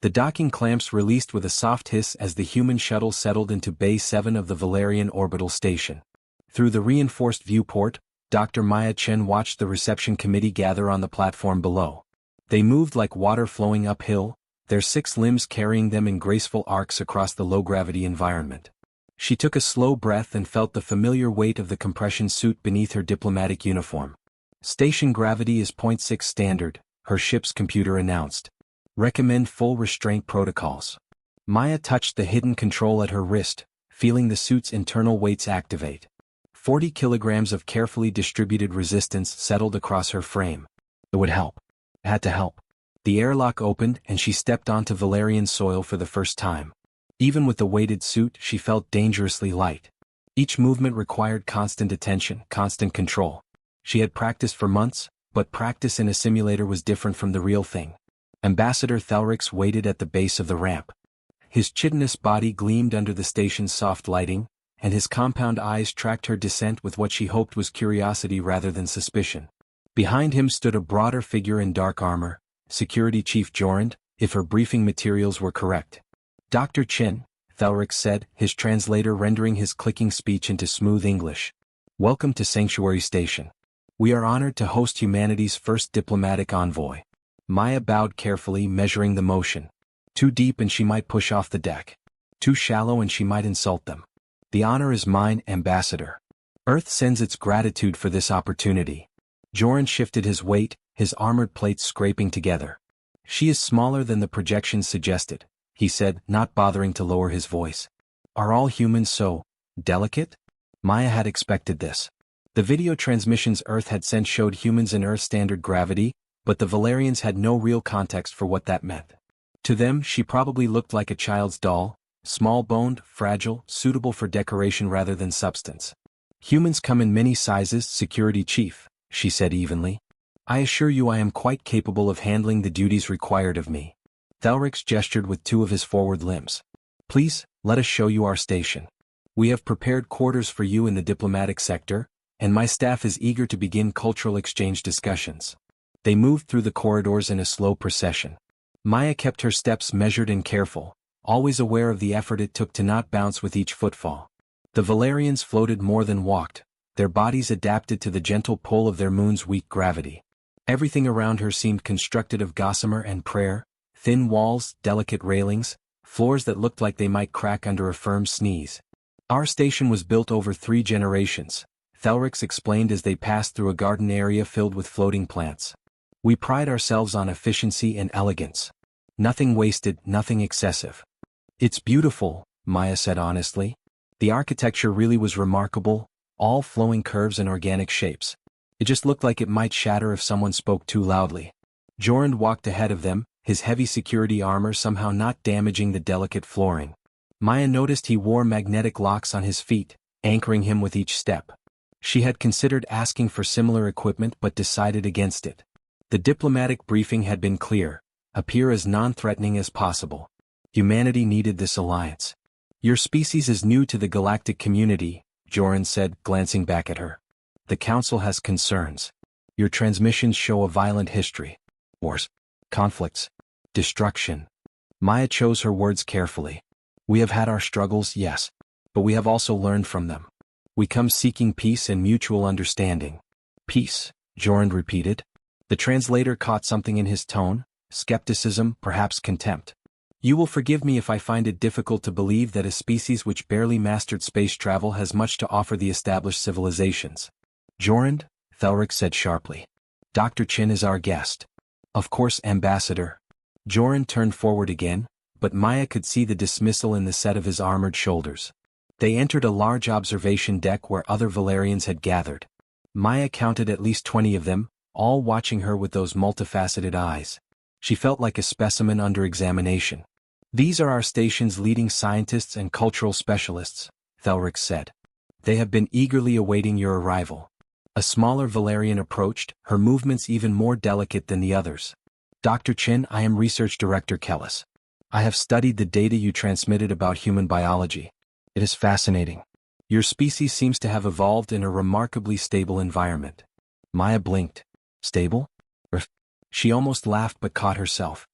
The docking clamps released with a soft hiss as the human shuttle settled into Bay 7 of the Valerian orbital station. Through the reinforced viewport, Dr. Maya Chen watched the reception committee gather on the platform below. They moved like water flowing uphill, their 6 limbs carrying them in graceful arcs across the low-gravity environment. She took a slow breath and felt the familiar weight of the compression suit beneath her diplomatic uniform. Station gravity is 0.6 standard, her ship's computer announced. Recommend full restraint protocols. Maya touched the hidden control at her wrist, feeling the suit's internal weights activate. 40 kilograms of carefully distributed resistance settled across her frame. It would help. It had to help. The airlock opened and she stepped onto Valerian soil for the first time. Even with the weighted suit, she felt dangerously light. Each movement required constant attention, constant control. She had practiced for months, but practice in a simulator was different from the real thing. Ambassador Thelrix waited at the base of the ramp. His chitinous body gleamed under the station's soft lighting, and his compound eyes tracked her descent with what she hoped was curiosity rather than suspicion. Behind him stood a broader figure in dark armor, Security Chief Jorand, if her briefing materials were correct. Dr. Chen, Thelrix said, his translator rendering his clicking speech into smooth English. Welcome to Sanctuary Station. We are honored to host humanity's first diplomatic envoy. Maya bowed carefully, measuring the motion. Too deep and she might push off the deck. Too shallow and she might insult them. The honor is mine, Ambassador. Earth sends its gratitude for this opportunity. Jorand shifted his weight, his armored plates scraping together. She is smaller than the projections suggested, he said, not bothering to lower his voice. Are all humans so delicate? Maya had expected this. The video transmissions Earth had sent showed humans in Earth standard gravity, but the Valerians had no real context for what that meant. To them, she probably looked like a child's doll, small-boned, fragile, suitable for decoration rather than substance. Humans come in many sizes, Security Chief, she said evenly. I assure you I am quite capable of handling the duties required of me. Thelrix gestured with 2 of his forward limbs. Please, let us show you our station. We have prepared quarters for you in the diplomatic sector, and my staff is eager to begin cultural exchange discussions. They moved through the corridors in a slow procession. Maya kept her steps measured and careful, always aware of the effort it took to not bounce with each footfall. The Valerians floated more than walked, their bodies adapted to the gentle pull of their moon's weak gravity. Everything around her seemed constructed of gossamer and prayer, thin walls, delicate railings, floors that looked like they might crack under a firm sneeze. Our station was built over 3 generations, Thelrix explained as they passed through a garden area filled with floating plants. We pride ourselves on efficiency and elegance. Nothing wasted, nothing excessive. It's beautiful, Maya said honestly. The architecture really was remarkable, all flowing curves and organic shapes. It just looked like it might shatter if someone spoke too loudly. Jorand walked ahead of them, his heavy security armor somehow not damaging the delicate flooring. Maya noticed he wore magnetic locks on his feet, anchoring him with each step. She had considered asking for similar equipment but decided against it. The diplomatic briefing had been clear: appear as non-threatening as possible. Humanity needed this alliance. Your species is new to the galactic community, Jorand said, glancing back at her. The Council has concerns. Your transmissions show a violent history. Wars, conflicts, destruction. Maya chose her words carefully. We have had our struggles, yes, but we have also learned from them. We come seeking peace and mutual understanding. Peace, Jorand repeated. The translator caught something in his tone, skepticism, perhaps contempt. You will forgive me if I find it difficult to believe that a species which barely mastered space travel has much to offer the established civilizations. Jorand, Thelrix said sharply. Dr. Chen is our guest. Of course, Ambassador. Jorand turned forward again, but Maya could see the dismissal in the set of his armored shoulders. They entered a large observation deck where other Valerians had gathered. Maya counted at least 20 of them, all watching her with those multifaceted eyes. She felt like a specimen under examination. These are our station's leading scientists and cultural specialists, Thelrix said. They have been eagerly awaiting your arrival. A smaller Valerian approached, her movements even more delicate than the others. Dr. Chen, I am Research Director Kellis. I have studied the data you transmitted about human biology. It is fascinating. Your species seems to have evolved in a remarkably stable environment. Maya blinked. Stable? She almost laughed but caught herself.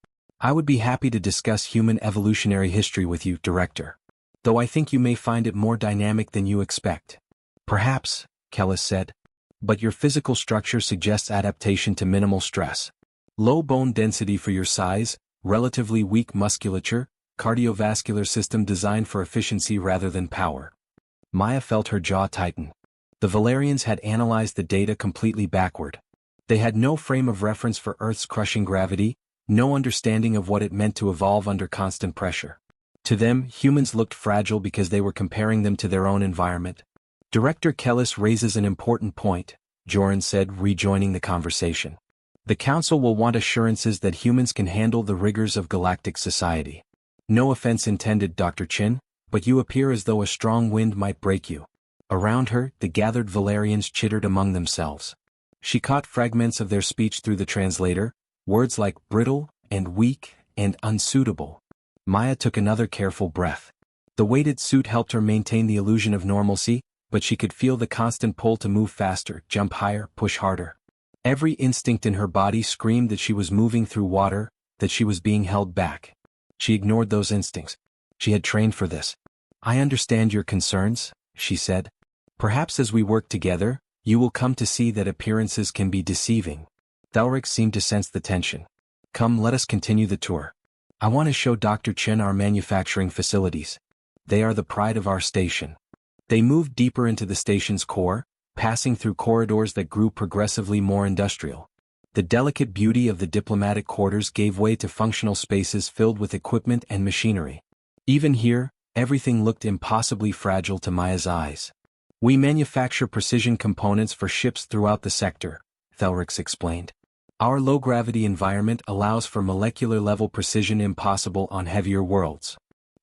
I would be happy to discuss human evolutionary history with you, Director. Though I think you may find it more dynamic than you expect. Perhaps, Kellis said. But your physical structure suggests adaptation to minimal stress. Low bone density for your size, relatively weak musculature, cardiovascular system designed for efficiency rather than power. Maya felt her jaw tighten. The Valerians had analyzed the data completely backward. They had no frame of reference for Earth's crushing gravity, no understanding of what it meant to evolve under constant pressure. To them, humans looked fragile because they were comparing them to their own environment. Director Kellis raises an important point, Joran said, rejoining the conversation. The Council will want assurances that humans can handle the rigors of galactic society. No offense intended, Dr. Chin, but you appear as though a strong wind might break you. Around her, the gathered Valerians chittered among themselves. She caught fragments of their speech through the translator, words like brittle, and weak, and unsuitable. Maya took another careful breath. The weighted suit helped her maintain the illusion of normalcy, but she could feel the constant pull to move faster, jump higher, push harder. Every instinct in her body screamed that she was moving through water, that she was being held back. She ignored those instincts. She had trained for this. I understand your concerns, she said. Perhaps as we work together, you will come to see that appearances can be deceiving. Thelric seemed to sense the tension. Come, let us continue the tour. I want to show Dr. Chen our manufacturing facilities. They are the pride of our station. They moved deeper into the station's core, passing through corridors that grew progressively more industrial. The delicate beauty of the diplomatic quarters gave way to functional spaces filled with equipment and machinery. Even here, everything looked impossibly fragile to Maya's eyes. We manufacture precision components for ships throughout the sector, Thelrix explained. Our low-gravity environment allows for molecular-level precision impossible on heavier worlds.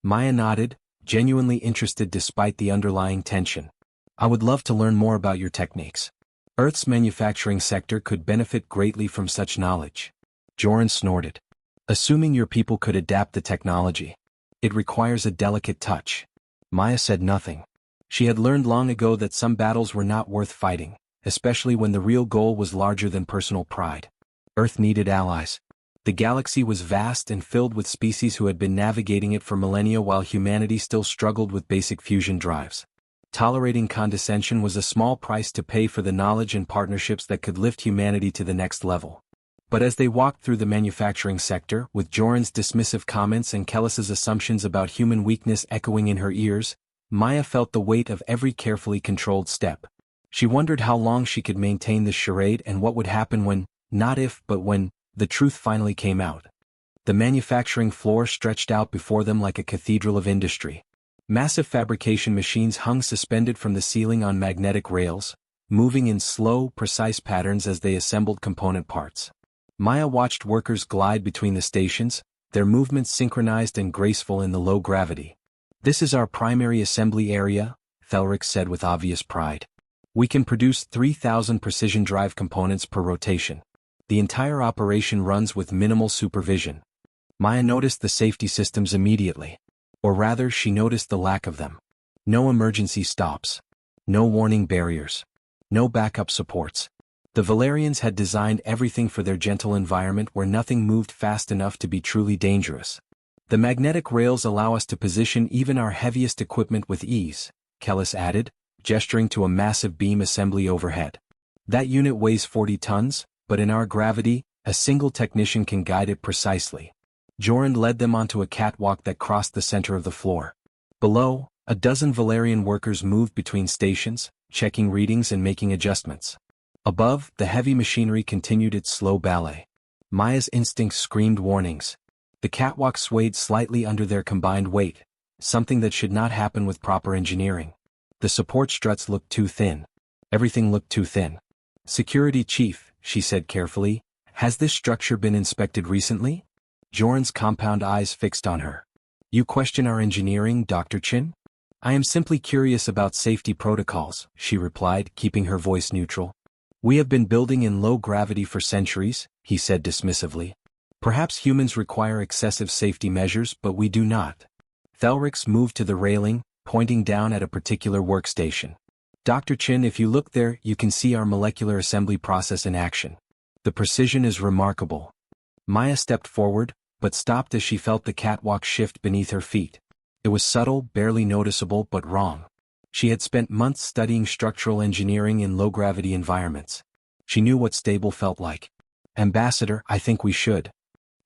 Maya nodded, genuinely interested despite the underlying tension. I would love to learn more about your techniques. Earth's manufacturing sector could benefit greatly from such knowledge. Joran snorted. Assuming your people could adapt the technology. It requires a delicate touch. Maya said nothing. She had learned long ago that some battles were not worth fighting, especially when the real goal was larger than personal pride. Earth needed allies. The galaxy was vast and filled with species who had been navigating it for millennia while humanity still struggled with basic fusion drives. Tolerating condescension was a small price to pay for the knowledge and partnerships that could lift humanity to the next level. But as they walked through the manufacturing sector, with Joran's dismissive comments and Kellis's assumptions about human weakness echoing in her ears, Maya felt the weight of every carefully controlled step. She wondered how long she could maintain this charade and what would happen when, not if, but when, the truth finally came out. The manufacturing floor stretched out before them like a cathedral of industry. Massive fabrication machines hung suspended from the ceiling on magnetic rails, moving in slow, precise patterns as they assembled component parts. Maya watched workers glide between the stations, their movements synchronized and graceful in the low gravity. This is our primary assembly area, Thelric said with obvious pride. We can produce 3,000 precision drive components per rotation. The entire operation runs with minimal supervision. Maya noticed the safety systems immediately. Or rather, she noticed the lack of them. No emergency stops. No warning barriers. No backup supports. The Valerians had designed everything for their gentle environment where nothing moved fast enough to be truly dangerous. The magnetic rails allow us to position even our heaviest equipment with ease, Kellis added, gesturing to a massive beam assembly overhead. That unit weighs 40 tons, but in our gravity, a single technician can guide it precisely. Joran led them onto a catwalk that crossed the center of the floor. Below, a dozen Valerian workers moved between stations, checking readings and making adjustments. Above, the heavy machinery continued its slow ballet. Maya's instincts screamed warnings. The catwalk swayed slightly under their combined weight, something that should not happen with proper engineering. The support struts looked too thin. Everything looked too thin. Security Chief, she said carefully, has this structure been inspected recently? Joran's compound eyes fixed on her. You question our engineering, Dr. Chin? I am simply curious about safety protocols, she replied, keeping her voice neutral. We have been building in low gravity for centuries, he said dismissively. Perhaps humans require excessive safety measures, but we do not. Thelrix moved to the railing, pointing down at a particular workstation. Dr. Chin, if you look there, you can see our molecular assembly process in action. The precision is remarkable. Maya stepped forward, but stopped as she felt the catwalk shift beneath her feet. It was subtle, barely noticeable, but wrong. She had spent months studying structural engineering in low-gravity environments. She knew what stable felt like. "Ambassador, I think we should."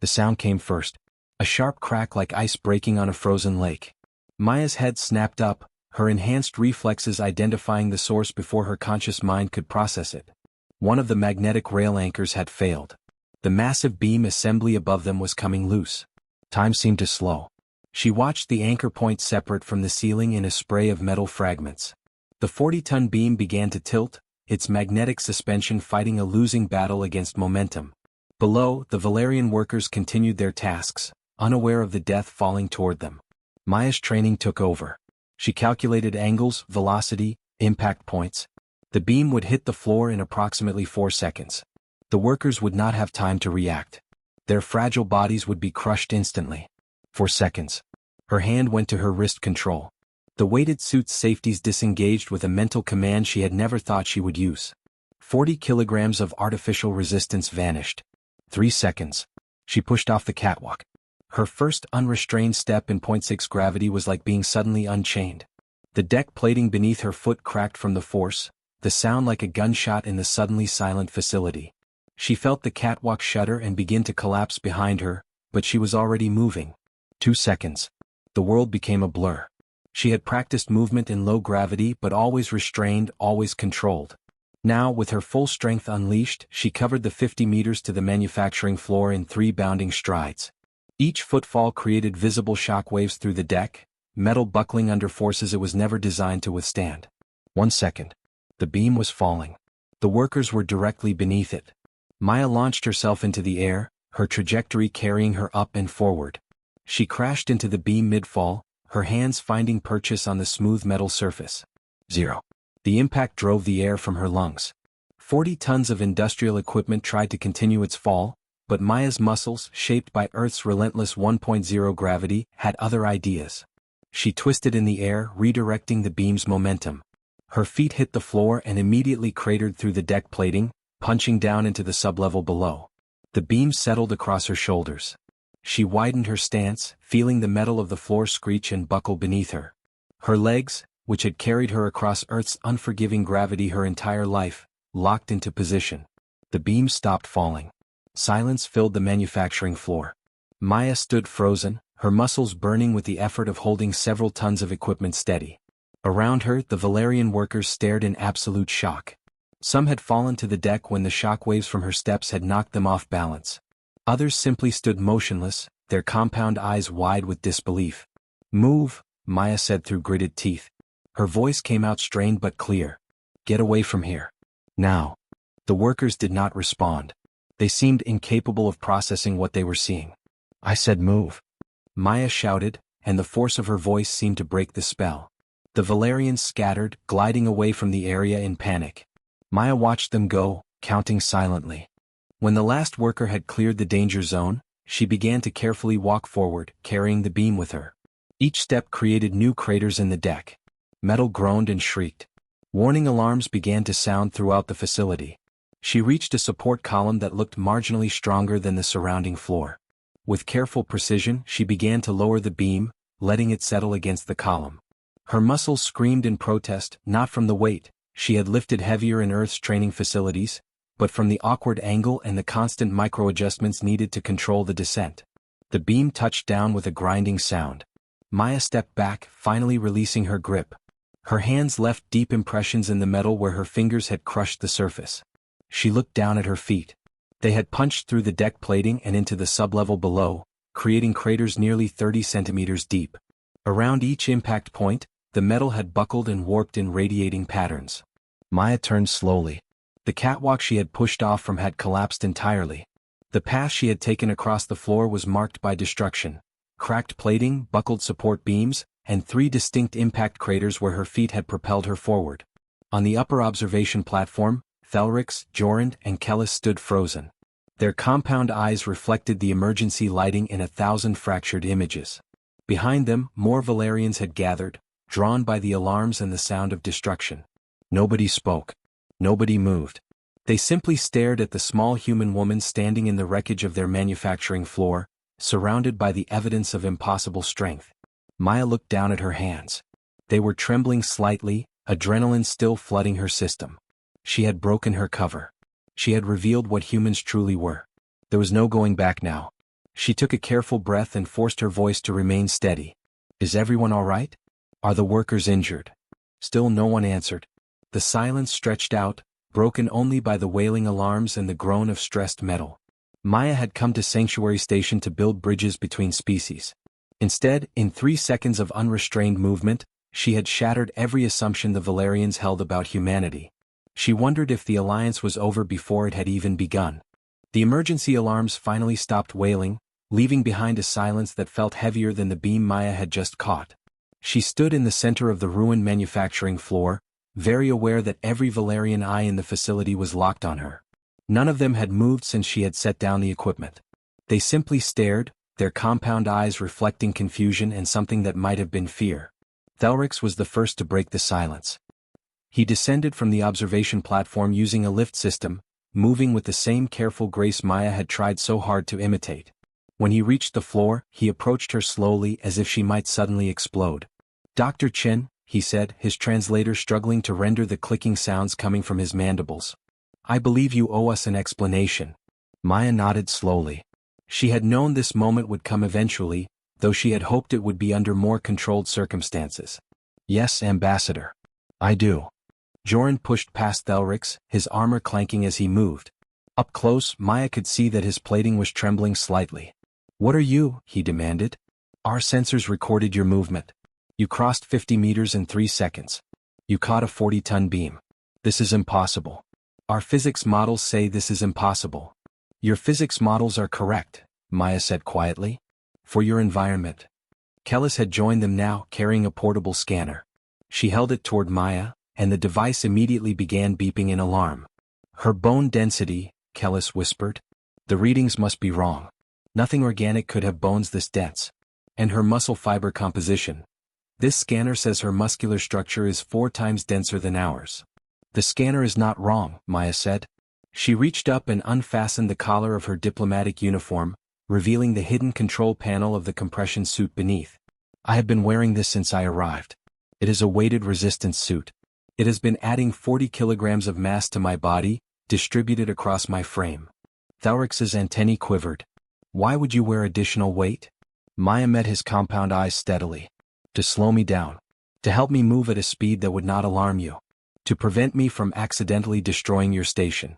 The sound came first. A sharp crack like ice breaking on a frozen lake. Maya's head snapped up, her enhanced reflexes identifying the source before her conscious mind could process it. One of the magnetic rail anchors had failed. The massive beam assembly above them was coming loose. Time seemed to slow. She watched the anchor point separate from the ceiling in a spray of metal fragments. The 40-ton beam began to tilt, its magnetic suspension fighting a losing battle against momentum. Below, the Valerian workers continued their tasks, unaware of the death falling toward them. Maya's training took over. She calculated angles, velocity, impact points. The beam would hit the floor in approximately 4 seconds. The workers would not have time to react. Their fragile bodies would be crushed instantly. 4 seconds. Her hand went to her wrist control. The weighted suit's safeties disengaged with a mental command she had never thought she would use. 40 kilograms of artificial resistance vanished. 3 seconds. She pushed off the catwalk. Her first unrestrained step in 0.6 gravity was like being suddenly unchained. The deck plating beneath her foot cracked from the force, the sound like a gunshot in the suddenly silent facility. She felt the catwalk shudder and begin to collapse behind her, but she was already moving. 2 seconds. The world became a blur. She had practiced movement in low gravity but always restrained, always controlled. Now, with her full strength unleashed, she covered the 50 meters to the manufacturing floor in 3 bounding strides. Each footfall created visible shockwaves through the deck, metal buckling under forces it was never designed to withstand. 1 second. The beam was falling. The workers were directly beneath it. Maya launched herself into the air, her trajectory carrying her up and forward. She crashed into the beam mid-fall, her hands finding purchase on the smooth metal surface. 0. The impact drove the air from her lungs. 40 tons of industrial equipment tried to continue its fall, but Maya's muscles, shaped by Earth's relentless 1.0 gravity, had other ideas. She twisted in the air, redirecting the beam's momentum. Her feet hit the floor and immediately cratered through the deck plating, punching down into the sublevel below. The beam settled across her shoulders. She widened her stance, feeling the metal of the floor screech and buckle beneath her. Her legs, which had carried her across Earth's unforgiving gravity her entire life, locked into position. The beam stopped falling. Silence filled the manufacturing floor. Maya stood frozen, her muscles burning with the effort of holding several tons of equipment steady. Around her, the Valerian workers stared in absolute shock. Some had fallen to the deck when the shockwaves from her steps had knocked them off balance. Others simply stood motionless, their compound eyes wide with disbelief. "Move," Maya said through gritted teeth. Her voice came out strained but clear. "Get away from here. Now." The workers did not respond. They seemed incapable of processing what they were seeing. "I said move," Maya shouted, and the force of her voice seemed to break the spell. The Valerians scattered, gliding away from the area in panic. Maya watched them go, counting silently. When the last worker had cleared the danger zone, she began to carefully walk forward, carrying the beam with her. Each step created new craters in the deck. Metal groaned and shrieked. Warning alarms began to sound throughout the facility. She reached a support column that looked marginally stronger than the surrounding floor. With careful precision, she began to lower the beam, letting it settle against the column. Her muscles screamed in protest, not from the weight she had lifted heavier in Earth's training facilities, but from the awkward angle and the constant micro-adjustments needed to control the descent. The beam touched down with a grinding sound. Maya stepped back, finally releasing her grip. Her hands left deep impressions in the metal where her fingers had crushed the surface. She looked down at her feet. They had punched through the deck plating and into the sublevel below, creating craters nearly 30 centimeters deep. Around each impact point, the metal had buckled and warped in radiating patterns. Maya turned slowly. The catwalk she had pushed off from had collapsed entirely. The path she had taken across the floor was marked by destruction. Cracked plating, buckled support beams, and 3 distinct impact craters where her feet had propelled her forward. On the upper observation platform, Thelrix, Jorand, and Kellis stood frozen. Their compound eyes reflected the emergency lighting in 1,000 fractured images. Behind them, more Valerians had gathered, drawn by the alarms and the sound of destruction. Nobody spoke. Nobody moved. They simply stared at the small human woman standing in the wreckage of their manufacturing floor, surrounded by the evidence of impossible strength. Maya looked down at her hands. They were trembling slightly, adrenaline still flooding her system. She had broken her cover. She had revealed what humans truly were. There was no going back now. She took a careful breath and forced her voice to remain steady. Is everyone all right? Are the workers injured? Still no one answered. The silence stretched out, broken only by the wailing alarms and the groan of stressed metal. Maya had come to Sanctuary Station to build bridges between species. Instead, in 3 seconds of unrestrained movement, she had shattered every assumption the Valerians held about humanity. She wondered if the alliance was over before it had even begun. The emergency alarms finally stopped wailing, leaving behind a silence that felt heavier than the beam Maya had just caught. She stood in the center of the ruined manufacturing floor, very aware that every Valerian eye in the facility was locked on her. None of them had moved since she had set down the equipment. They simply stared, their compound eyes reflecting confusion and something that might have been fear. Thelrix was the first to break the silence. He descended from the observation platform using a lift system, moving with the same careful grace Maya had tried so hard to imitate. When he reached the floor, he approached her slowly as if she might suddenly explode. "Dr. Chen," he said, his translator struggling to render the clicking sounds coming from his mandibles. "I believe you owe us an explanation." Maya nodded slowly. She had known this moment would come eventually, though she had hoped it would be under more controlled circumstances. "Yes, Ambassador. I do." Joran pushed past Thelrix, his armor clanking as he moved. Up close, Maya could see that his plating was trembling slightly. "What are you?" he demanded. "Our sensors recorded your movement. You crossed 50 meters in 3 seconds. You caught a 40-ton beam. This is impossible. Our physics models say this is impossible." "Your physics models are correct," Maya said quietly. "For your environment." Kellis had joined them now, carrying a portable scanner. She held it toward Maya, and the device immediately began beeping in alarm. "Her bone density," Kellis whispered. "The readings must be wrong. Nothing organic could have bones this dense. And her muscle fiber composition. This scanner says her muscular structure is 4 times denser than ours." "The scanner is not wrong," Maya said. She reached up and unfastened the collar of her diplomatic uniform, revealing the hidden control panel of the compression suit beneath. "I have been wearing this since I arrived. It is a weighted resistance suit. It has been adding 40 kilograms of mass to my body, distributed across my frame." Thelrix's antennae quivered. "Why would you wear additional weight?" Maya met his compound eyes steadily. "To slow me down. To help me move at a speed that would not alarm you. To prevent me from accidentally destroying your station."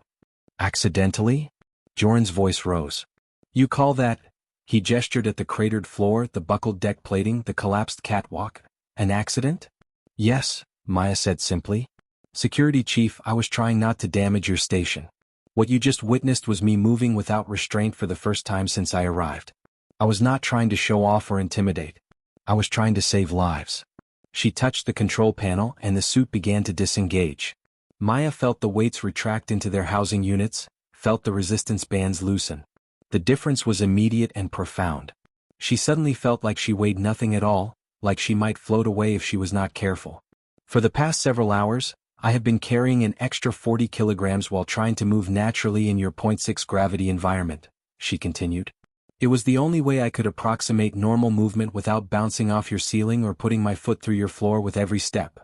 "Accidentally?" Joran's voice rose. "You call that—" He gestured at the cratered floor, the buckled deck plating, the collapsed catwalk. "An accident?" "Yes," Maya said simply. "Security Chief, I was trying not to damage your station. What you just witnessed was me moving without restraint for the first time since I arrived. I was not trying to show off or intimidate. I was trying to save lives." She touched the control panel and the suit began to disengage. Maya felt the weights retract into their housing units, felt the resistance bands loosen. The difference was immediate and profound. She suddenly felt like she weighed nothing at all, like she might float away if she was not careful. "For the past several hours, I have been carrying an extra 40 kilograms while trying to move naturally in your 0.6 gravity environment," she continued. "It was the only way I could approximate normal movement without bouncing off your ceiling or putting my foot through your floor with every step."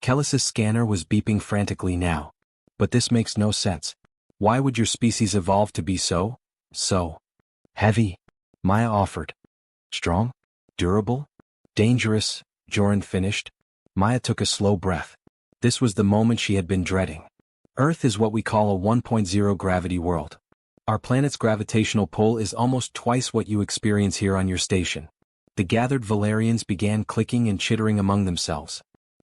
Kellis's scanner was beeping frantically now. "But this makes no sense. Why would your species evolve to be so heavy?" Maya offered. "Strong? Durable? Dangerous," Joran finished. Maya took a slow breath. This was the moment she had been dreading. "Earth is what we call a 1.0 gravity world. Our planet's gravitational pull is almost twice what you experience here on your station." The gathered Valerians began clicking and chittering among themselves.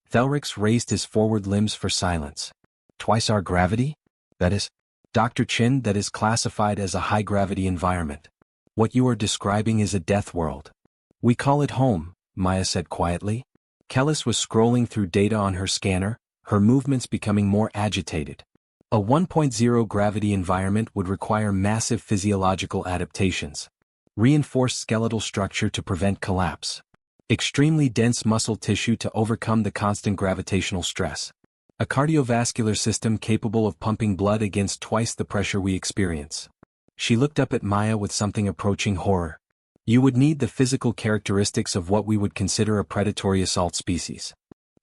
Thelrix raised his forward limbs for silence. "Twice our gravity? That is—" "Dr. Chin, that is classified as a high-gravity environment. What you are describing is a death world. We call it home," Maya said quietly. Kellis was scrolling through data on her scanner, her movements becoming more agitated. A 1.0 gravity environment would require massive physiological adaptations. Reinforced skeletal structure to prevent collapse. Extremely dense muscle tissue to overcome the constant gravitational stress. A cardiovascular system capable of pumping blood against twice the pressure we experience. She looked up at Maya with something approaching horror. You would need the physical characteristics of what we would consider a predatory assault species.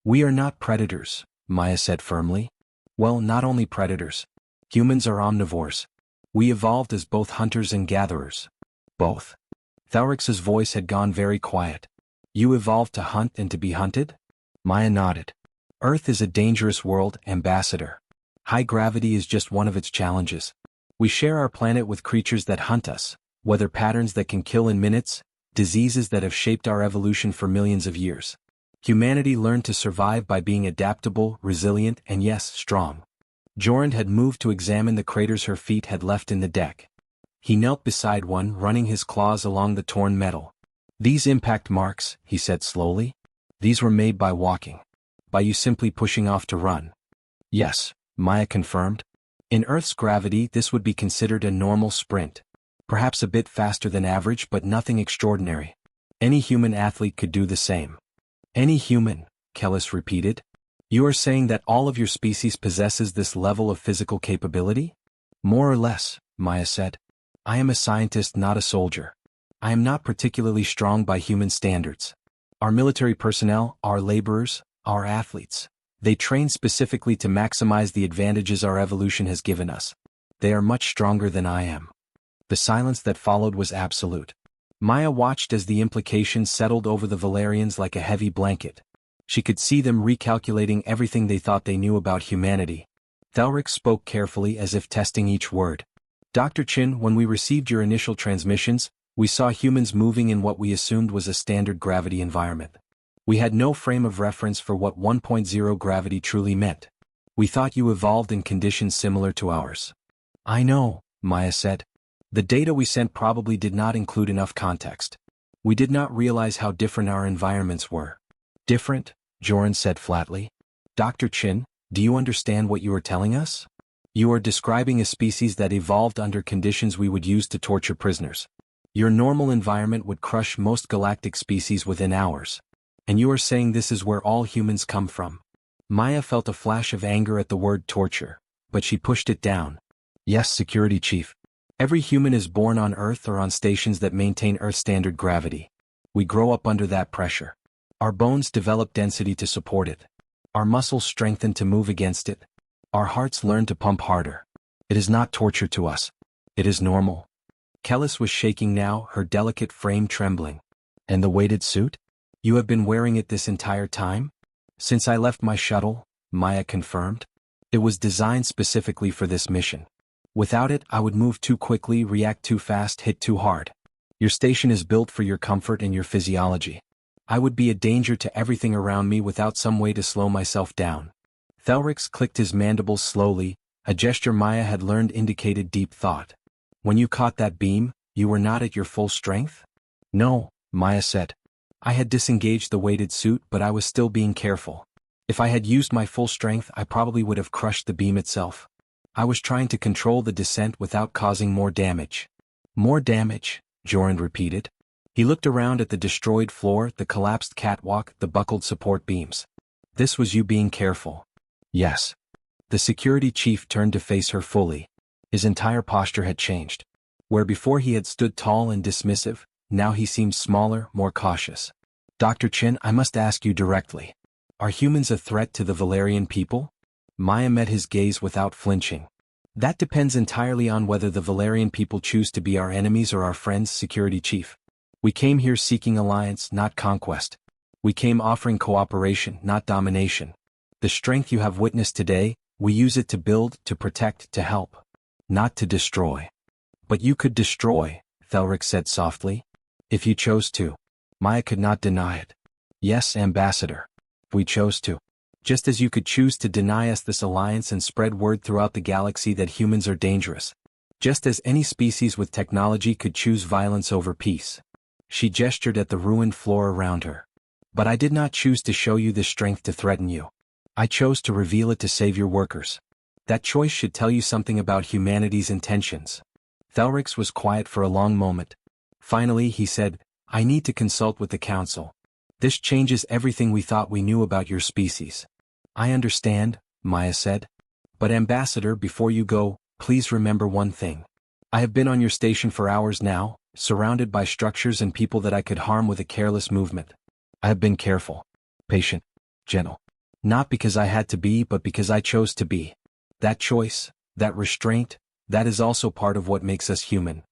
We are not predators, Maya said firmly. Well, not only predators. Humans are omnivores. We evolved as both hunters and gatherers. Both. Thalrix's voice had gone very quiet. You evolved to hunt and to be hunted? Maya nodded. Earth is a dangerous world, Ambassador. High gravity is just one of its challenges. We share our planet with creatures that hunt us, weather patterns that can kill in minutes, diseases that have shaped our evolution for millions of years. Humanity learned to survive by being adaptable, resilient, and yes, strong. Jorand had moved to examine the craters her feet had left in the deck. He knelt beside one, running his claws along the torn metal. These impact marks, he said slowly. These were made by walking. By you simply pushing off to run. Yes, Maya confirmed. In Earth's gravity, this would be considered a normal sprint. Perhaps a bit faster than average, but nothing extraordinary. Any human athlete could do the same. Any human, Kellis repeated. You are saying that all of your species possesses this level of physical capability? More or less, Maya said. I am a scientist, not a soldier. I am not particularly strong by human standards. Our military personnel, our laborers, our athletes. They train specifically to maximize the advantages our evolution has given us. They are much stronger than I am. The silence that followed was absolute. Maya watched as the implications settled over the Valerians like a heavy blanket. She could see them recalculating everything they thought they knew about humanity. Thalrix spoke carefully as if testing each word. Dr. Chin, when we received your initial transmissions, we saw humans moving in what we assumed was a standard gravity environment. We had no frame of reference for what 1.0 gravity truly meant. We thought you evolved in conditions similar to ours. I know, Maya said. The data we sent probably did not include enough context. We did not realize how different our environments were. Different? Jorand said flatly. Dr. Chin, do you understand what you are telling us? You are describing a species that evolved under conditions we would use to torture prisoners. Your normal environment would crush most galactic species within hours. And you are saying this is where all humans come from. Maya felt a flash of anger at the word torture, but she pushed it down. Yes, Security Chief. Every human is born on Earth or on stations that maintain Earth standard gravity. We grow up under that pressure. Our bones develop density to support it. Our muscles strengthen to move against it. Our hearts learn to pump harder. It is not torture to us. It is normal. Kellis was shaking now, her delicate frame trembling. And the weighted suit? You have been wearing it this entire time? Since I left my shuttle, Maya confirmed. It was designed specifically for this mission. Without it, I would move too quickly, react too fast, hit too hard. Your station is built for your comfort and your physiology. I would be a danger to everything around me without some way to slow myself down. Thalrix clicked his mandibles slowly, a gesture Maya had learned indicated deep thought. When you caught that beam, you were not at your full strength? No, Maya said. I had disengaged the weighted suit, but I was still being careful. If I had used my full strength, I probably would have crushed the beam itself. I was trying to control the descent without causing more damage. More damage, Jorand repeated. He looked around at the destroyed floor, the collapsed catwalk, the buckled support beams. This was you being careful. Yes. The security chief turned to face her fully. His entire posture had changed. Where before he had stood tall and dismissive, now he seemed smaller, more cautious. Dr. Chin, I must ask you directly. Are humans a threat to the Valerian people? Maya met his gaze without flinching. That depends entirely on whether the Valerian people choose to be our enemies or our friends, security chief. We came here seeking alliance, not conquest. We came offering cooperation, not domination. The strength you have witnessed today, we use it to build, to protect, to help. Not to destroy. But you could destroy, Thalrix said softly. If you chose to. Maya could not deny it. Yes, Ambassador. We chose to. Just as you could choose to deny us this alliance and spread word throughout the galaxy that humans are dangerous. Just as any species with technology could choose violence over peace. She gestured at the ruined floor around her. But I did not choose to show you this strength to threaten you. I chose to reveal it to save your workers. That choice should tell you something about humanity's intentions. Thalrix was quiet for a long moment. Finally, he said, I need to consult with the council. This changes everything we thought we knew about your species. I understand, Maya said. But Ambassador, before you go, please remember one thing. I have been on your station for hours now, surrounded by structures and people that I could harm with a careless movement. I have been careful, patient, gentle. Not because I had to be, but because I chose to be. That choice, that restraint, that is also part of what makes us human.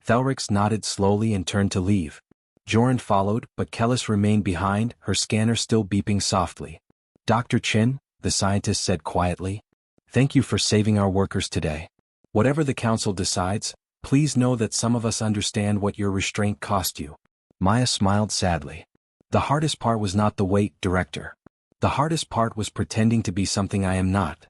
Thelrix nodded slowly and turned to leave. Jorand followed, but Kellis remained behind, her scanner still beeping softly. Dr. Chin, the scientist said quietly, thank you for saving our workers today. Whatever the council decides, please know that some of us understand what your restraint cost you. Maya smiled sadly. The hardest part was not the weight, Director. The hardest part was pretending to be something I am not.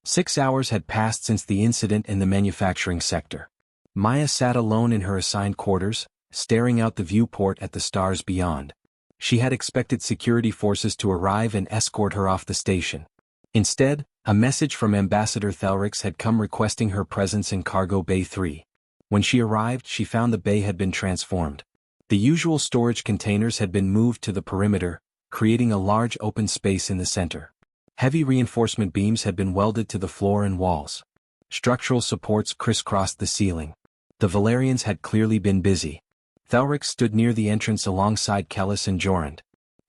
6 hours had passed since the incident in the manufacturing sector. Maya sat alone in her assigned quarters, staring out the viewport at the stars beyond. She had expected security forces to arrive and escort her off the station. Instead, a message from Ambassador Thelrix had come requesting her presence in Cargo Bay 3. When she arrived, she found the bay had been transformed. The usual storage containers had been moved to the perimeter, creating a large open space in the center. Heavy reinforcement beams had been welded to the floor and walls. Structural supports crisscrossed the ceiling. The Valerians had clearly been busy. Thelrix stood near the entrance alongside Kellis and Jorand.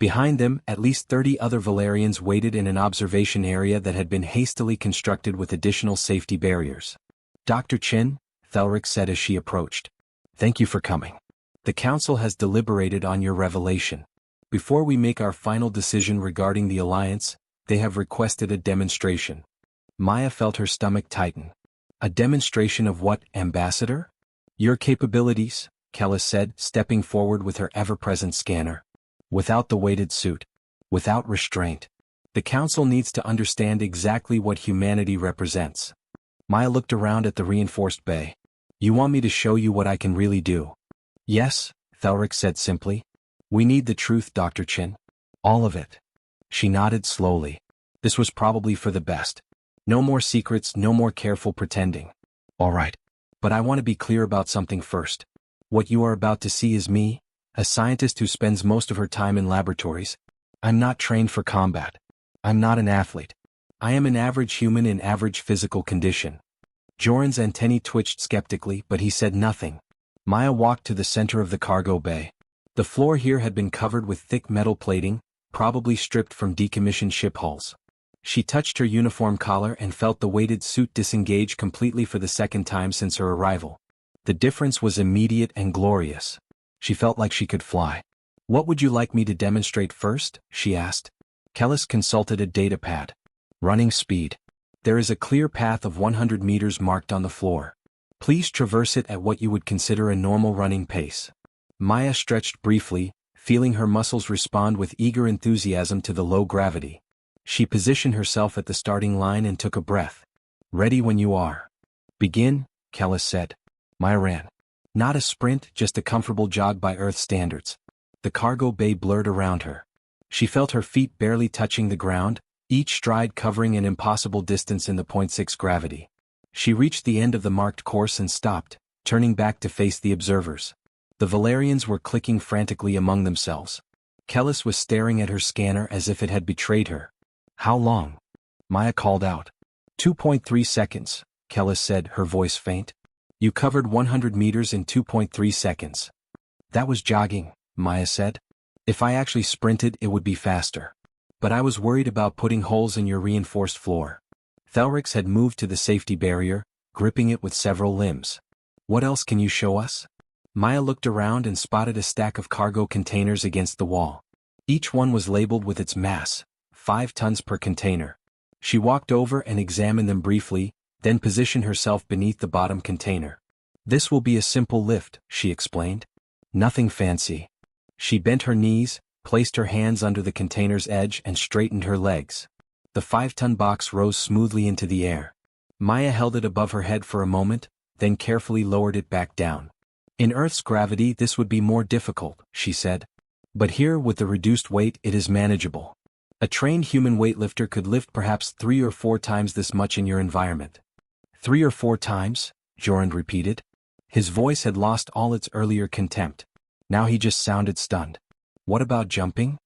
Behind them, at least 30 other Valerians waited in an observation area that had been hastily constructed with additional safety barriers. Dr. Chin, Thelrix said as she approached. Thank you for coming. The council has deliberated on your revelation. Before we make our final decision regarding the alliance, they have requested a demonstration. Maya felt her stomach tighten. A demonstration of what, Ambassador? Your capabilities, Kellis said, stepping forward with her ever-present scanner. Without the weighted suit. Without restraint. The council needs to understand exactly what humanity represents. Maya looked around at the reinforced bay. You want me to show you what I can really do? Yes, Thelrix said simply. We need the truth, Dr. Chin. All of it. She nodded slowly. This was probably for the best. No more secrets, no more careful pretending. All right. But I want to be clear about something first. What you are about to see is me, a scientist who spends most of her time in laboratories. I'm not trained for combat. I'm not an athlete. I am an average human in average physical condition. Jorand's antennae twitched skeptically, but he said nothing. Maya walked to the center of the cargo bay. The floor here had been covered with thick metal plating, probably stripped from decommissioned ship hulls. She touched her uniform collar and felt the weighted suit disengage completely for the second time since her arrival. The difference was immediate and glorious. She felt like she could fly. What would you like me to demonstrate first? She asked. Kellis consulted a datapad. Running speed. There is a clear path of 100 meters marked on the floor. Please traverse it at what you would consider a normal running pace. Maya stretched briefly, feeling her muscles respond with eager enthusiasm to the low gravity. She positioned herself at the starting line and took a breath. Ready when you are. Begin, Kellis said. Maya ran. Not a sprint, just a comfortable jog by Earth standards. The cargo bay blurred around her. She felt her feet barely touching the ground, each stride covering an impossible distance in the 0.6 gravity. She reached the end of the marked course and stopped, turning back to face the observers. The Valerians were clicking frantically among themselves. Kellis was staring at her scanner as if it had betrayed her. How long? Maya called out. 2.3 seconds, Kellis said, her voice faint. You covered 100 meters in 2.3 seconds. That was jogging, Maya said. If I actually sprinted, it would be faster. But I was worried about putting holes in your reinforced floor. Thelrix had moved to the safety barrier, gripping it with several limbs. What else can you show us? Maya looked around and spotted a stack of cargo containers against the wall. Each one was labeled with its mass, 5 tons per container. She walked over and examined them briefly, then positioned herself beneath the bottom container. This will be a simple lift, she explained. Nothing fancy. She bent her knees, placed her hands under the container's edge and straightened her legs. The 5-ton box rose smoothly into the air. Maya held it above her head for a moment, then carefully lowered it back down. In Earth's gravity this would be more difficult, she said. But here with the reduced weight it is manageable. A trained human weightlifter could lift perhaps 3 or 4 times this much in your environment. 3 or 4 times, Jorand repeated. His voice had lost all its earlier contempt. Now he just sounded stunned. What about jumping?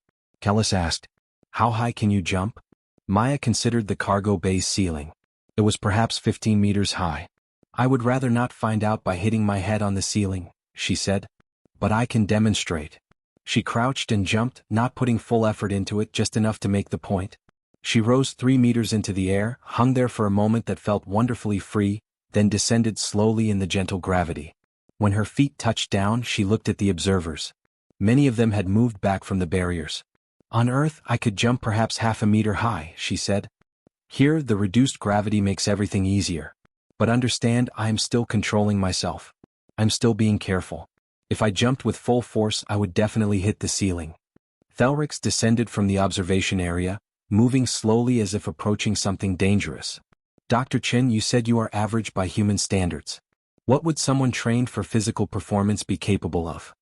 Kellis asked. How high can you jump? Maya considered the cargo bay's ceiling. It was perhaps 15 meters high. I would rather not find out by hitting my head on the ceiling, she said. But I can demonstrate. She crouched and jumped, not putting full effort into it, just enough to make the point. She rose 3 meters into the air, hung there for a moment that felt wonderfully free, then descended slowly in the gentle gravity. When her feet touched down, she looked at the observers. Many of them had moved back from the barriers. On Earth, I could jump perhaps half a meter high, she said. Here, the reduced gravity makes everything easier. But understand, I am still controlling myself. I'm still being careful. If I jumped with full force, I would definitely hit the ceiling. Thelrix descended from the observation area, moving slowly as if approaching something dangerous. Dr. Chen, you said you are average by human standards. What would someone trained for physical performance be capable of?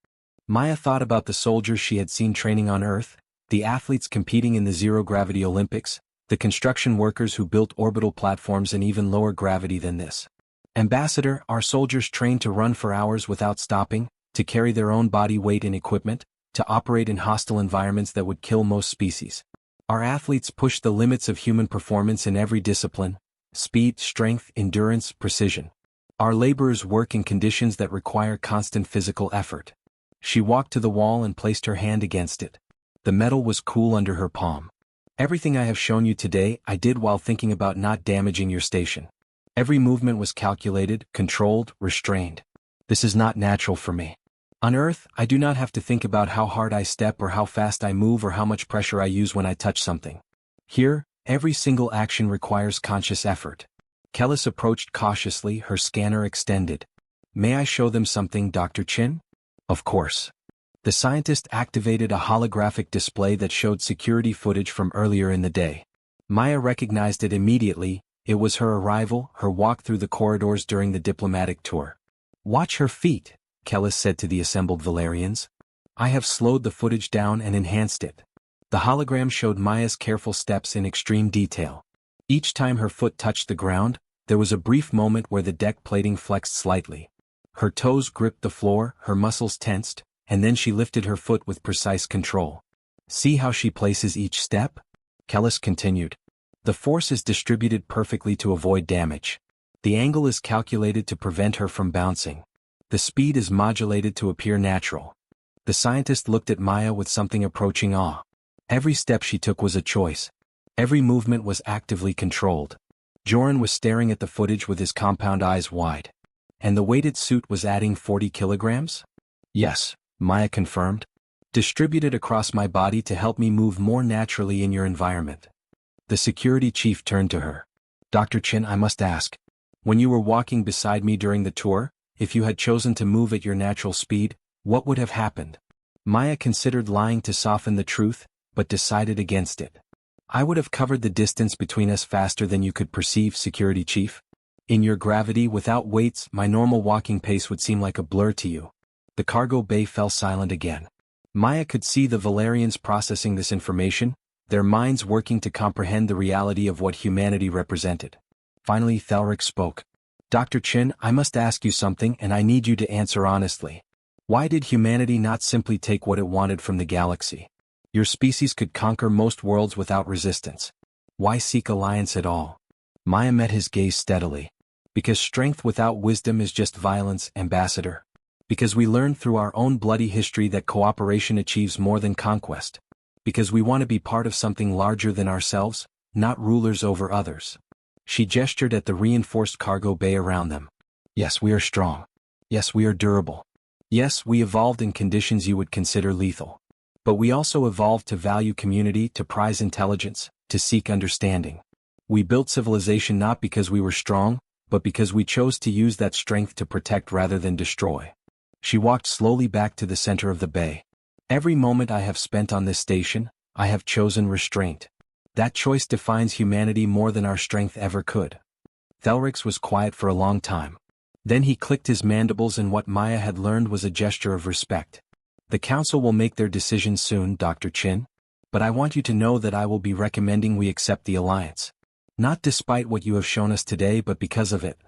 Maya thought about the soldiers she had seen training on Earth, the athletes competing in the zero-gravity Olympics, the construction workers who built orbital platforms in even lower gravity than this. Ambassador, are soldiers trained to run for hours without stopping, to carry their own body weight and equipment, to operate in hostile environments that would kill most species? Our athletes push the limits of human performance in every discipline: speed, strength, endurance, precision. Our laborers work in conditions that require constant physical effort. She walked to the wall and placed her hand against it. The metal was cool under her palm. Everything I have shown you today, I did while thinking about not damaging your station. Every movement was calculated, controlled, restrained. This is not natural for me. On Earth, I do not have to think about how hard I step or how fast I move or how much pressure I use when I touch something. Here, every single action requires conscious effort. Kellis approached cautiously, her scanner extended. May I show them something, Dr. Chin? Of course. The scientist activated a holographic display that showed security footage from earlier in the day. Maya recognized it immediately. It was her arrival, her walk through the corridors during the diplomatic tour. Watch her feet, Kellis said to the assembled Valerians. I have slowed the footage down and enhanced it. The hologram showed Maya's careful steps in extreme detail. Each time her foot touched the ground, there was a brief moment where the deck plating flexed slightly. Her toes gripped the floor, her muscles tensed, and then she lifted her foot with precise control. See how she places each step? Kellis continued. The force is distributed perfectly to avoid damage. The angle is calculated to prevent her from bouncing. The speed is modulated to appear natural. The scientist looked at Maya with something approaching awe. Every step she took was a choice. Every movement was actively controlled. Joran was staring at the footage with his compound eyes wide. And the weighted suit was adding 40 kilograms? Yes, Maya confirmed. Distributed across my body to help me move more naturally in your environment. The security chief turned to her. Dr. Chin, I must ask. When you were walking beside me during the tour, if you had chosen to move at your natural speed, what would have happened? Maya considered lying to soften the truth, but decided against it. I would have covered the distance between us faster than you could perceive, security chief. In your gravity without weights, my normal walking pace would seem like a blur to you. The cargo bay fell silent again. Maya could see the Valerians processing this information, their minds working to comprehend the reality of what humanity represented. Finally, Thelrix spoke. Dr. Chin, I must ask you something and I need you to answer honestly. Why did humanity not simply take what it wanted from the galaxy? Your species could conquer most worlds without resistance. Why seek alliance at all? Maya met his gaze steadily. Because strength without wisdom is just violence, Ambassador. Because we learned through our own bloody history that cooperation achieves more than conquest. Because we want to be part of something larger than ourselves, not rulers over others. She gestured at the reinforced cargo bay around them. Yes, we are strong. Yes, we are durable. Yes, we evolved in conditions you would consider lethal. But we also evolved to value community, to prize intelligence, to seek understanding. We built civilization not because we were strong, but because we chose to use that strength to protect rather than destroy. She walked slowly back to the center of the bay. Every moment I have spent on this station, I have chosen restraint. That choice defines humanity more than our strength ever could. Thelrix was quiet for a long time. Then he clicked his mandibles and what Maya had learned was a gesture of respect. The council will make their decision soon, Dr. Chin. But I want you to know that I will be recommending we accept the alliance. Not despite what you have shown us today but because of it.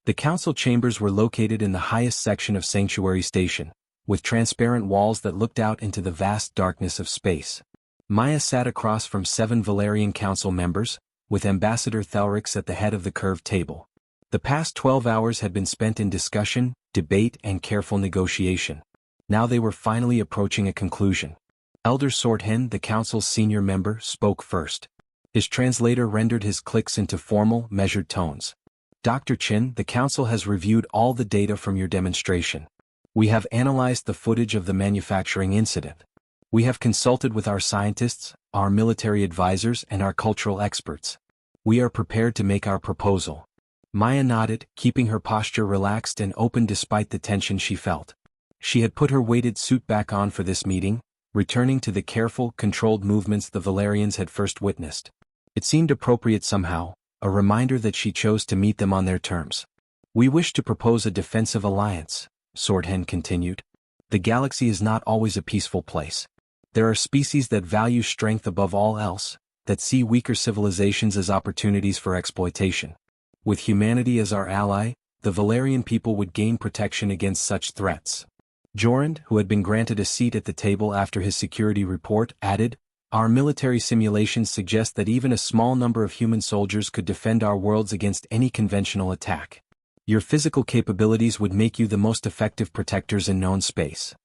The council chambers were located in the highest section of Sanctuary Station, with transparent walls that looked out into the vast darkness of space. Maya sat across from 7 Valerian council members, with Ambassador Thelrix at the head of the curved table. The past 12 hours had been spent in discussion, debate and careful negotiation. Now they were finally approaching a conclusion. Elder Sorthen, the council's senior member, spoke first. His translator rendered his clicks into formal, measured tones. Dr. Chin, the council has reviewed all the data from your demonstration. We have analyzed the footage of the manufacturing incident. We have consulted with our scientists, our military advisors, and our cultural experts. We are prepared to make our proposal. Maya nodded, keeping her posture relaxed and open despite the tension she felt. She had put her weighted suit back on for this meeting, returning to the careful, controlled movements the Valerians had first witnessed. It seemed appropriate somehow, a reminder that she chose to meet them on their terms. We wish to propose a defensive alliance, Sorthen continued. The galaxy is not always a peaceful place. There are species that value strength above all else, that see weaker civilizations as opportunities for exploitation. With humanity as our ally, the Valerian people would gain protection against such threats. Jorand, who had been granted a seat at the table after his security report, added, "Our military simulations suggest that even a small number of human soldiers could defend our worlds against any conventional attack. Your physical capabilities would make you the most effective protectors in known space."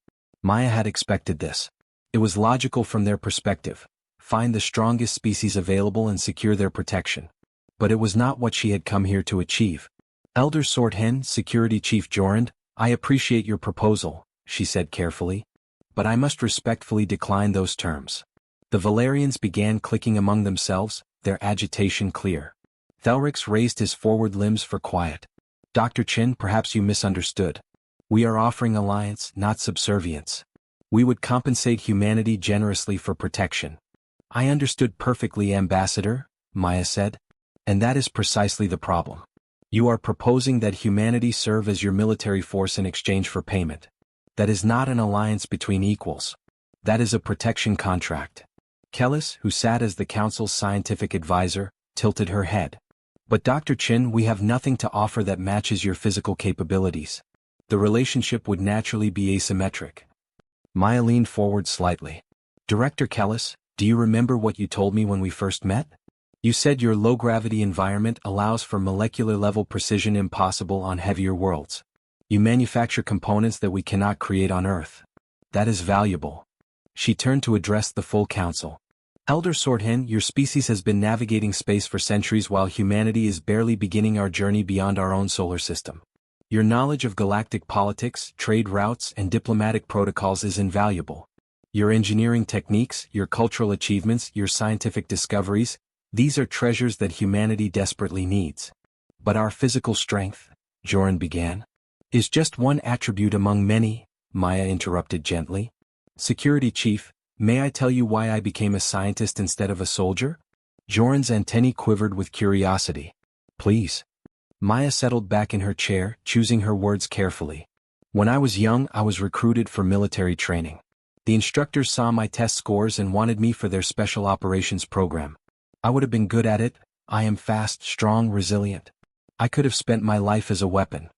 Maya had expected this. It was logical from their perspective. Find the strongest species available and secure their protection. But it was not what she had come here to achieve. Elder Sorthen, Security Chief Jorand, "I appreciate your proposal," she said carefully. "But I must respectfully decline those terms." The Valerians began clicking among themselves, their agitation clear. Thelrix raised his forward limbs for quiet. "Dr. Chin, perhaps you misunderstood. We are offering alliance, not subservience. We would compensate humanity generously for protection." "I understood perfectly, Ambassador," Maya said. "And that is precisely the problem. You are proposing that humanity serve as your military force in exchange for payment. That is not an alliance between equals. That is a protection contract." Kellis, who sat as the council's scientific advisor, tilted her head. "But Dr. Chin, we have nothing to offer that matches your physical capabilities. The relationship would naturally be asymmetric." Maya leaned forward slightly. "Director Kellis, do you remember what you told me when we first met? You said your low-gravity environment allows for molecular-level precision impossible on heavier worlds. You manufacture components that we cannot create on Earth. That is valuable." She turned to address the full council. "Elder Sorthen, your species has been navigating space for centuries while humanity is barely beginning our journey beyond our own solar system. Your knowledge of galactic politics, trade routes, and diplomatic protocols is invaluable. Your engineering techniques, your cultural achievements, your scientific discoveries, these are treasures that humanity desperately needs. But our physical strength," Jorand began, "is just one attribute among many," Maya interrupted gently. "Security Chief, may I tell you why I became a scientist instead of a soldier?" Jorand's antennae quivered with curiosity. "Please." Maya settled back in her chair, choosing her words carefully. "When I was young, I was recruited for military training. The instructors saw my test scores and wanted me for their special operations program. I would have been good at it. I am fast, strong, resilient. I could have spent my life as a weapon."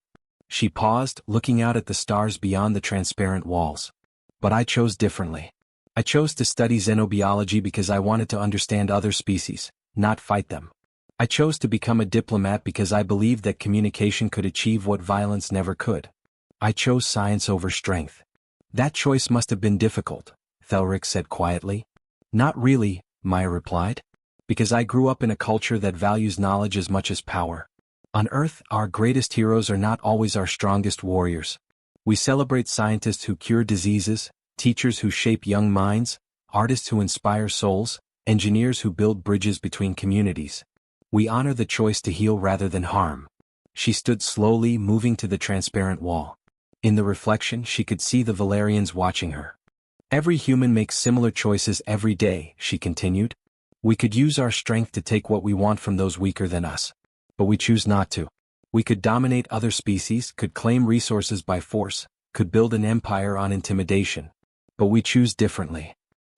She paused, looking out at the stars beyond the transparent walls. "But I chose differently. I chose to study xenobiology because I wanted to understand other species, not fight them. I chose to become a diplomat because I believed that communication could achieve what violence never could. I chose science over strength." "That choice must have been difficult," Thelrix said quietly. "Not really," Maya replied. "Because I grew up in a culture that values knowledge as much as power. On Earth, our greatest heroes are not always our strongest warriors. We celebrate scientists who cure diseases, teachers who shape young minds, artists who inspire souls, engineers who build bridges between communities. We honor the choice to heal rather than harm." She stood slowly, moving to the transparent wall. In the reflection, she could see the Valerians watching her. "Every human makes similar choices every day," she continued. "We could use our strength to take what we want from those weaker than us. But we choose not to. We could dominate other species, could claim resources by force, could build an empire on intimidation. But we choose differently."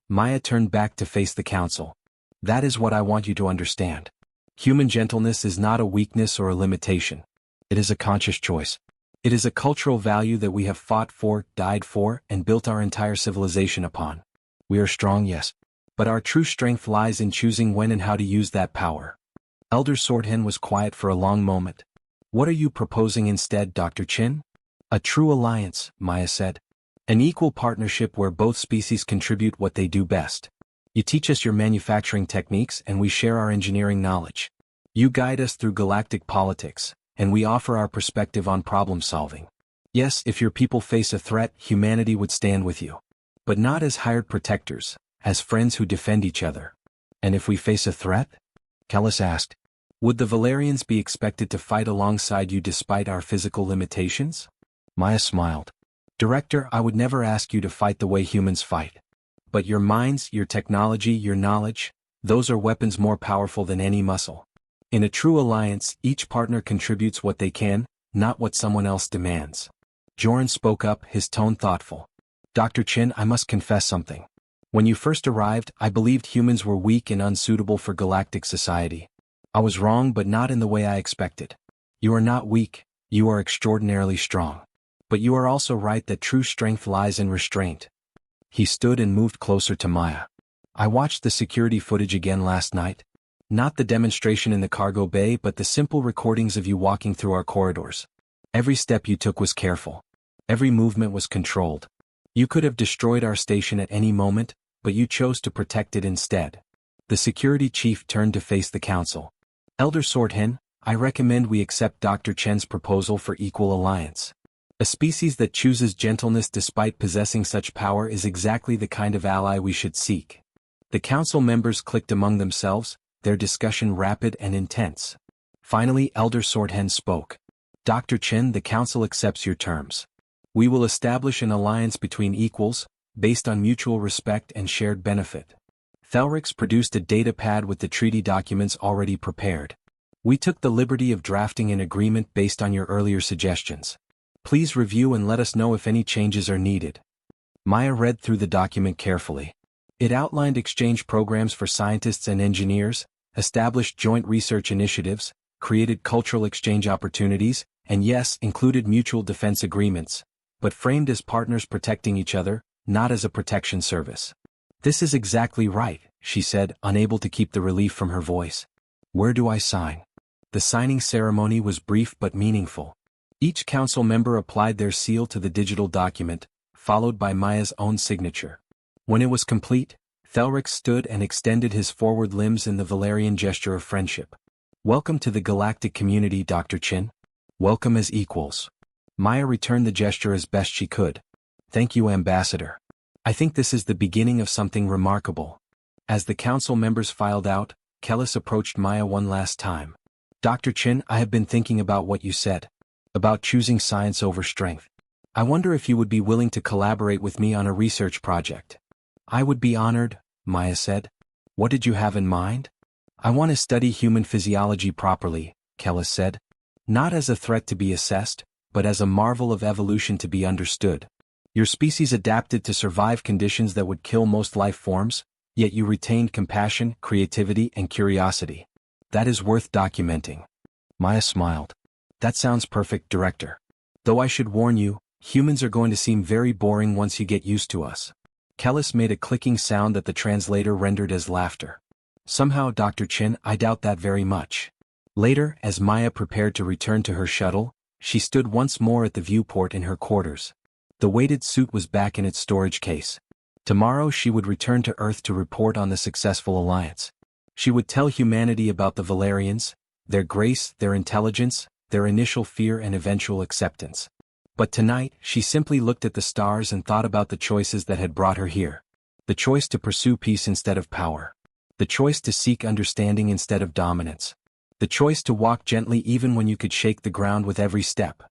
Maya turned back to face the council. "That is what I want you to understand. Human gentleness is not a weakness or a limitation. It is a conscious choice. It is a cultural value that we have fought for, died for, and built our entire civilization upon. We are strong, yes. But our true strength lies in choosing when and how to use that power." Elder Sorthen was quiet for a long moment. "What are you proposing instead, Dr. Chin?" A true alliance, Maya said. An equal partnership where both species contribute what they do best. You teach us your manufacturing techniques and we share our engineering knowledge. You guide us through galactic politics, and we offer our perspective on problem solving. Yes, if your people face a threat, humanity would stand with you. But not as hired protectors, as friends who defend each other. And if we face a threat? Kellis asked. Would the Valerians be expected to fight alongside you despite our physical limitations? Maya smiled. Director, I would never ask you to fight the way humans fight. But your minds, your technology, your knowledge, those are weapons more powerful than any muscle. In a true alliance, each partner contributes what they can, not what someone else demands. Joran spoke up, his tone thoughtful. Dr. Chin, I must confess something. When you first arrived, I believed humans were weak and unsuitable for galactic society. I was wrong, but not in the way I expected. You are not weak, you are extraordinarily strong. But you are also right that true strength lies in restraint. He stood and moved closer to Maya. I watched the security footage again last night. Not the demonstration in the cargo bay, but the simple recordings of you walking through our corridors. Every step you took was careful. Every movement was controlled. You could have destroyed our station at any moment, but you chose to protect it instead. The security chief turned to face the council. Elder Swordhen, I recommend we accept Dr. Chen's proposal for equal alliance. A species that chooses gentleness despite possessing such power is exactly the kind of ally we should seek. The council members clicked among themselves, their discussion rapid and intense. Finally, Elder Swordhen spoke. Dr. Chen, the council accepts your terms. We will establish an alliance between equals, based on mutual respect and shared benefit. Thelrix produced a data pad with the treaty documents already prepared. We took the liberty of drafting an agreement based on your earlier suggestions. Please review and let us know if any changes are needed. Maya read through the document carefully. It outlined exchange programs for scientists and engineers, established joint research initiatives, created cultural exchange opportunities, and yes, included mutual defense agreements, but framed as partners protecting each other, not as a protection service. This is exactly right, she said, unable to keep the relief from her voice. Where do I sign? The signing ceremony was brief but meaningful. Each council member applied their seal to the digital document, followed by Maya's own signature. When it was complete, Thelrix stood and extended his forward limbs in the Valerian gesture of friendship. Welcome to the galactic community, Dr. Chin. Welcome as equals. Maya returned the gesture as best she could. Thank you, Ambassador. I think this is the beginning of something remarkable. As the council members filed out, Kellis approached Maya one last time. Dr. Chin, I have been thinking about what you said. About choosing science over strength. I wonder if you would be willing to collaborate with me on a research project. I would be honored, Maya said. What did you have in mind? I want to study human physiology properly, Kellis said. Not as a threat to be assessed, but as a marvel of evolution to be understood. Your species adapted to survive conditions that would kill most life forms, yet you retained compassion, creativity, and curiosity. That is worth documenting. Maya smiled. That sounds perfect, Director. Though I should warn you, humans are going to seem very boring once you get used to us. Kellis made a clicking sound that the translator rendered as laughter. Somehow, Dr. Chin, I doubt that very much. Later, as Maya prepared to return to her shuttle, she stood once more at the viewport in her quarters. The weighted suit was back in its storage case. Tomorrow she would return to Earth to report on the successful alliance. She would tell humanity about the Valerians, their grace, their intelligence, their initial fear and eventual acceptance. But tonight, she simply looked at the stars and thought about the choices that had brought her here. The choice to pursue peace instead of power. The choice to seek understanding instead of dominance. The choice to walk gently even when you could shake the ground with every step.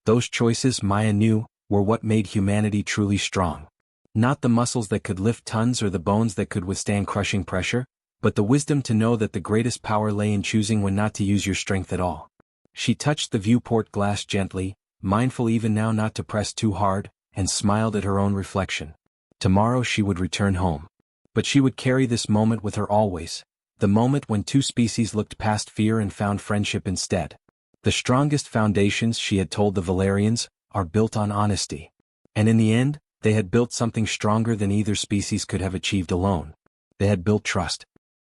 Those choices, Maya knew, were what made humanity truly strong. Not the muscles that could lift tons or the bones that could withstand crushing pressure, but the wisdom to know that the greatest power lay in choosing when not to use your strength at all. She touched the viewport glass gently, mindful even now not to press too hard, and smiled at her own reflection. Tomorrow she would return home. But she would carry this moment with her always, the moment when two species looked past fear and found friendship instead. The strongest foundations, she had told the Valerians, are built on honesty. And in the end, they had built something stronger than either species could have achieved alone. They had built trust.